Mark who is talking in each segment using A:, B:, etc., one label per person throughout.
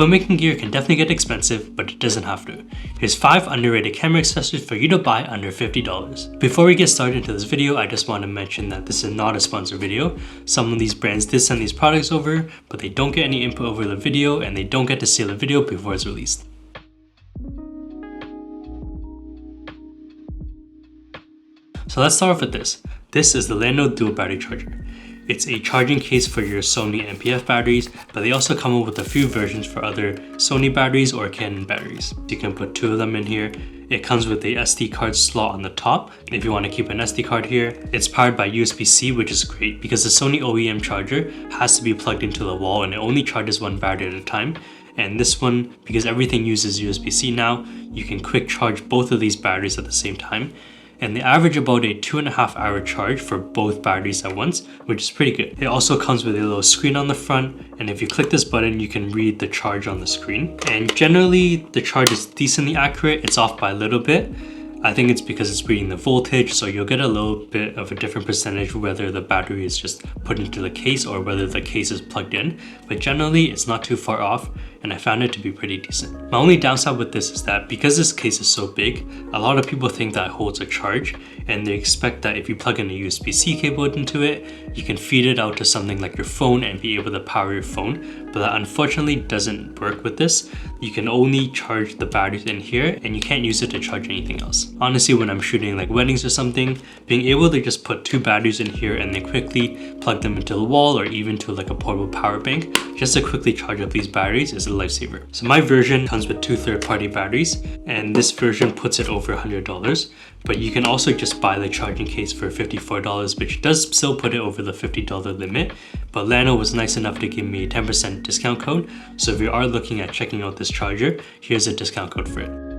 A: Filmmaking gear can definitely get expensive, but it doesn't have to. Here's 5 underrated camera accessories for you to buy under $50. Before we get started into this video, I just want to mention that this is not a sponsored video. Some of these brands did send these products over, but they don't get any input over the video and they don't get to see the video before it's released. So let's start off with this. This is the Lano dual battery charger. It's a charging case for your Sony NPF batteries, but they also come up with a few versions for other Sony batteries or Canon batteries. You can put 2 of them in here. It comes with a SD card slot on the top if you want to keep an SD card here. It's powered by USB-C, which is great because the Sony OEM charger has to be plugged into the wall and it only charges 1 battery at a time. And this one, because everything uses USB-C now, you can quick charge both of these batteries at the same time. And they average about a 2.5 hour charge for both batteries at once, which is pretty good. It also comes with a little screen on the front, and if you click this button, you can read the charge on the screen. And generally, the charge is decently accurate. It's off by a little bit. I think it's because it's reading the voltage, so you'll get a little bit of a different percentage whether the battery is just put into the case or whether the case is plugged in. But generally, it's not too far off, and I found it to be pretty decent. My only downside with this is that because this case is so big, a lot of people think that it holds a charge, and they expect that if you plug in a USB-C cable into it, you can feed it out to something like your phone and be able to power your phone. But that unfortunately doesn't work with this. You can only charge the batteries in here, and you can't use it to charge anything else. Honestly, when I'm shooting like weddings or something, being able to just put 2 batteries in here and then quickly plug them into the wall or even to like a portable power bank just to quickly charge up these batteries is a lifesaver. So my version comes with 2 third-party batteries, and this version puts it over $100. But you can also just buy the charging case for $54, which does still put it over the $50 limit. But Lano was nice enough to give me a 10% discount code. So if you are looking at checking out this charger, here's a discount code for it.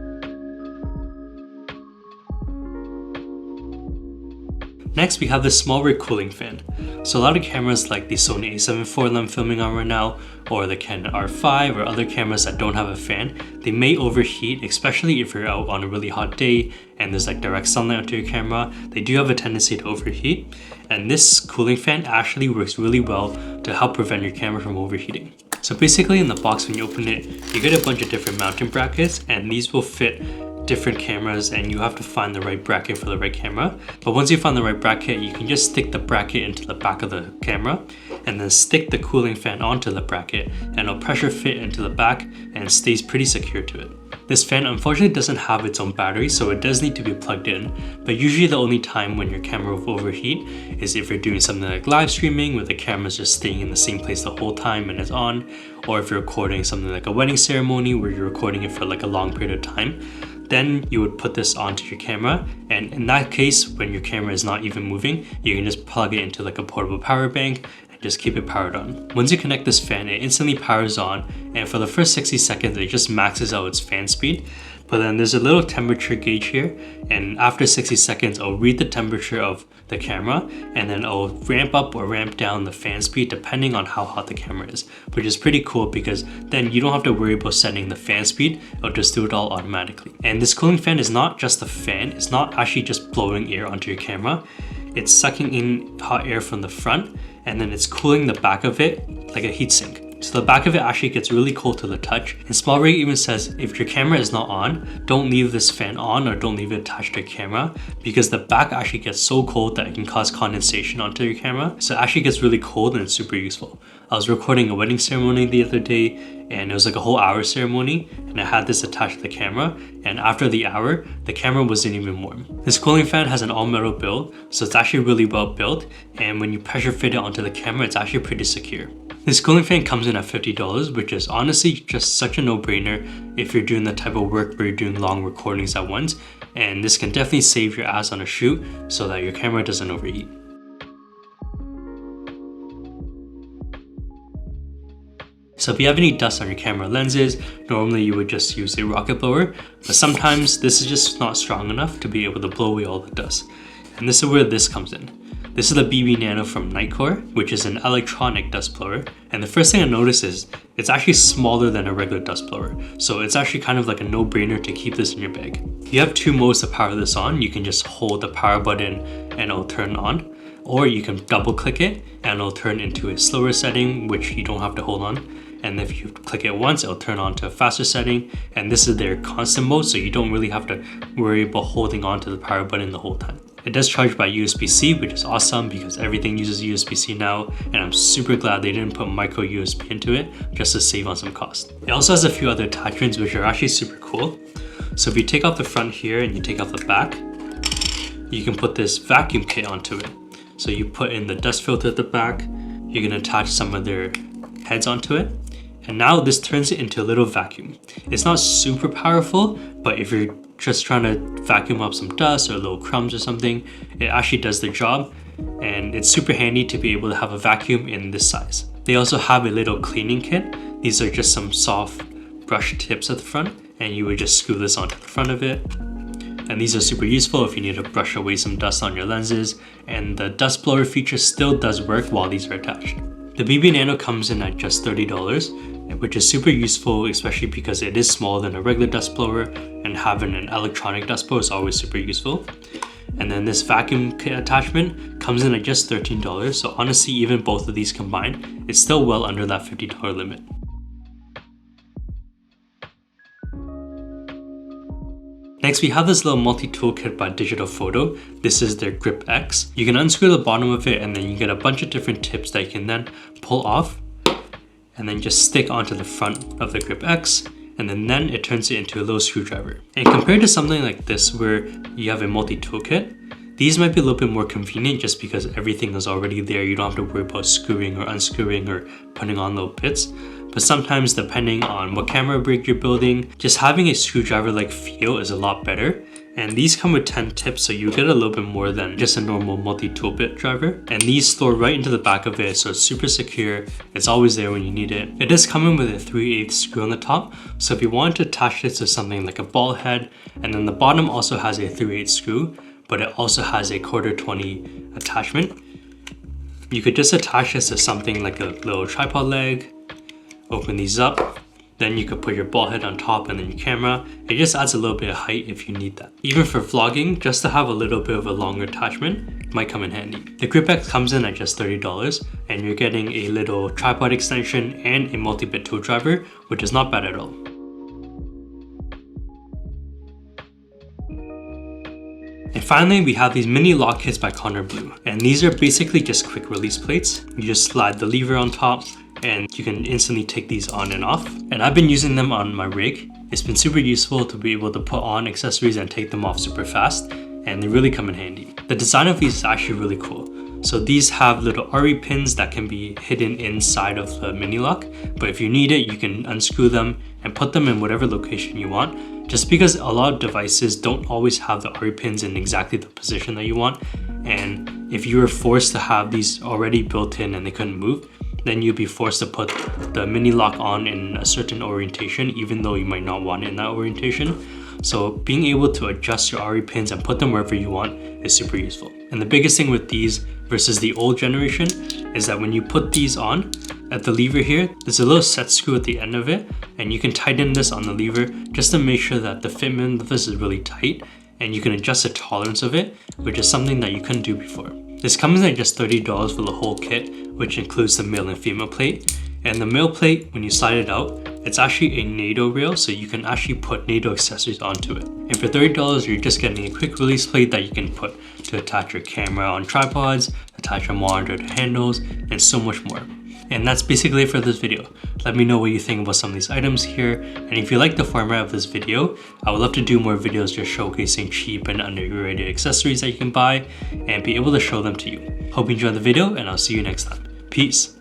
A: Next, we have this small rig cooling fan. So a lot of cameras like the Sony a7 IV that I'm filming on right now, or the Canon R5 or other cameras that don't have a fan, they may overheat, especially if you're out on a really hot day and there's like direct sunlight onto your camera. They do have a tendency to overheat, and this cooling fan actually works really well to help prevent your camera from overheating. So basically in the box when you open it, you get a bunch of different mounting brackets, and these will fit different cameras, and you have to find the right bracket for the right camera. But once you find the right bracket, you can just stick the bracket into the back of the camera and then stick the cooling fan onto the bracket, and it'll pressure fit into the back and stays pretty secure to it. This fan unfortunately doesn't have its own battery, so it does need to be plugged in, but usually the only time when your camera will overheat is if you're doing something like live streaming where the camera's just staying in the same place the whole time and it's on, or if you're recording something like a wedding ceremony where you're recording it for like a long period of time. Then you would put this onto your camera, and in that case, when your camera is not even moving, you can just plug it into like a portable power bank and just keep it powered on. Once you connect this fan, it instantly powers on, and for the first 60 seconds, it just maxes out its fan speed. But then there's a little temperature gauge here, and after 60 seconds, I'll read the temperature of the camera, and then I'll ramp up or ramp down the fan speed depending on how hot the camera is, which is pretty cool because then you don't have to worry about setting the fan speed. It'll just do it all automatically. And this cooling fan is not just a fan, it's not actually just blowing air onto your camera. It's sucking in hot air from the front, and then it's cooling the back of it like a heatsink. So the back of it actually gets really cold to the touch. And SmallRig even says if your camera is not on, don't leave this fan on or don't leave it attached to your camera, because the back actually gets so cold that it can cause condensation onto your camera. So it actually gets really cold and it's super useful. I was recording a wedding ceremony the other day, and it was like a whole hour ceremony, and I had this attached to the camera, and after the hour, the camera wasn't even warm. This cooling fan has an all-metal build, so it's actually really well built, and when you pressure fit it onto the camera, it's actually pretty secure. This cooling fan comes in at $50, which is honestly just such a no-brainer if you're doing the type of work where you're doing long recordings at once, and this can definitely save your ass on a shoot so that your camera doesn't overheat. So if you have any dust on your camera lenses, normally you would just use a rocket blower, but sometimes this is just not strong enough to be able to blow away all the dust. And this is where this comes in. This is the BB Nano from Nitecore, which is an electronic dust blower. And the first thing I noticed is it's actually smaller than a regular dust blower. So it's actually kind of like a no-brainer to keep this in your bag. You have 2 modes to power this on. You can just hold the power button and it'll turn on, or you can double click it and it'll turn into a slower setting, which you don't have to hold on. and if you click it once, it'll turn on to a faster setting, and this is their constant mode, so you don't really have to worry about holding on to the power button the whole time. It does charge by USB-C, which is awesome because everything uses USB-C now, and I'm super glad they didn't put micro USB into it just to save on some cost. It also has a few other attachments which are actually super cool. So if you take off the front here and you take off the back, you can put this vacuum kit onto it. So you put in the dust filter at the back, you can attach some of their heads onto it, and now this turns it into a little vacuum. It's not super powerful, but if you're just trying to vacuum up some dust or little crumbs or something, it actually does the job, and it's super handy to be able to have a vacuum in this size. They also have a little cleaning kit. These are just some soft brush tips at the front, and you would just screw this onto the front of it. And these are super useful if you need to brush away some dust on your lenses, and the dust blower feature still does work while these are attached. The BB Nano comes in at just $30, which is super useful, especially because it is smaller than a regular dust blower, and having an electronic dust blower is always super useful. And then this vacuum kit attachment comes in at just $13, so honestly even both of these combined, it's still well under that $50 limit. Next, we have this little multi-tool kit by Digital Photo. This is their Grip X. You can unscrew the bottom of it, and then you get a bunch of different tips that you can then pull off and then just stick onto the front of the Grip X, and then it turns it into a little screwdriver. And compared to something like this where you have a multi-tool kit, these might be a little bit more convenient just because everything is already there. You don't have to worry about screwing or unscrewing or putting on little bits. But sometimes, depending on what camera rig you're building, just having a screwdriver-like feel is a lot better. And these come with 10 tips, so you get a little bit more than just a normal multi-tool bit driver. And these store right into the back of it, so it's super secure. It's always there when you need it. It does come in with a 3/8 screw on the top, so if you want to attach this to something like a ball head, and then the bottom also has a 3/8 screw, but it also has a 1/4-20 attachment. You could just attach this to something like a little tripod leg, open these up, then you could put your ball head on top and then your camera. It just adds a little bit of height if you need that. Even for vlogging, just to have a little bit of a longer attachment might come in handy. The Grip X comes in at just $30, and you're getting a little tripod extension and a multi-bit tool driver, which is not bad at all. And finally, we have these mini lock kits by Connor Blue, and these are basically just quick release plates. You just slide the lever on top, and you can instantly take these on and off. And I've been using them on my rig. It's been super useful to be able to put on accessories and take them off super fast, and they really come in handy. The design of these is actually really cool. So these have little RE pins that can be hidden inside of the mini lock, but if you need it, you can unscrew them and put them in whatever location you want, just because a lot of devices don't always have the RE pins in exactly the position that you want. And if you were forced to have these already built in and they couldn't move, then you'd be forced to put the mini lock on in a certain orientation, even though you might not want it in that orientation. So being able to adjust your RE pins and put them wherever you want is super useful. And the biggest thing with these versus the old generation is that when you put these on, at the lever here, there's a little set screw at the end of it, and you can tighten this on the lever just to make sure that the fitment of this is really tight, and you can adjust the tolerance of it, which is something that you couldn't do before. This comes in at just $30 for the whole kit, which includes the male and female plate. And the male plate, when you slide it out, it's actually a NATO rail, so you can actually put NATO accessories onto it. And for $30, you're just getting a quick release plate that you can put to attach your camera on tripods, attach your monitor to handles, and so much more. And that's basically it for this video. Let me know what you think about some of these items here, and if you like the format of this video, I would love to do more videos just showcasing cheap and underrated accessories that you can buy and be able to show them to you. Hope you enjoyed the video, and I'll see you next time. Peace!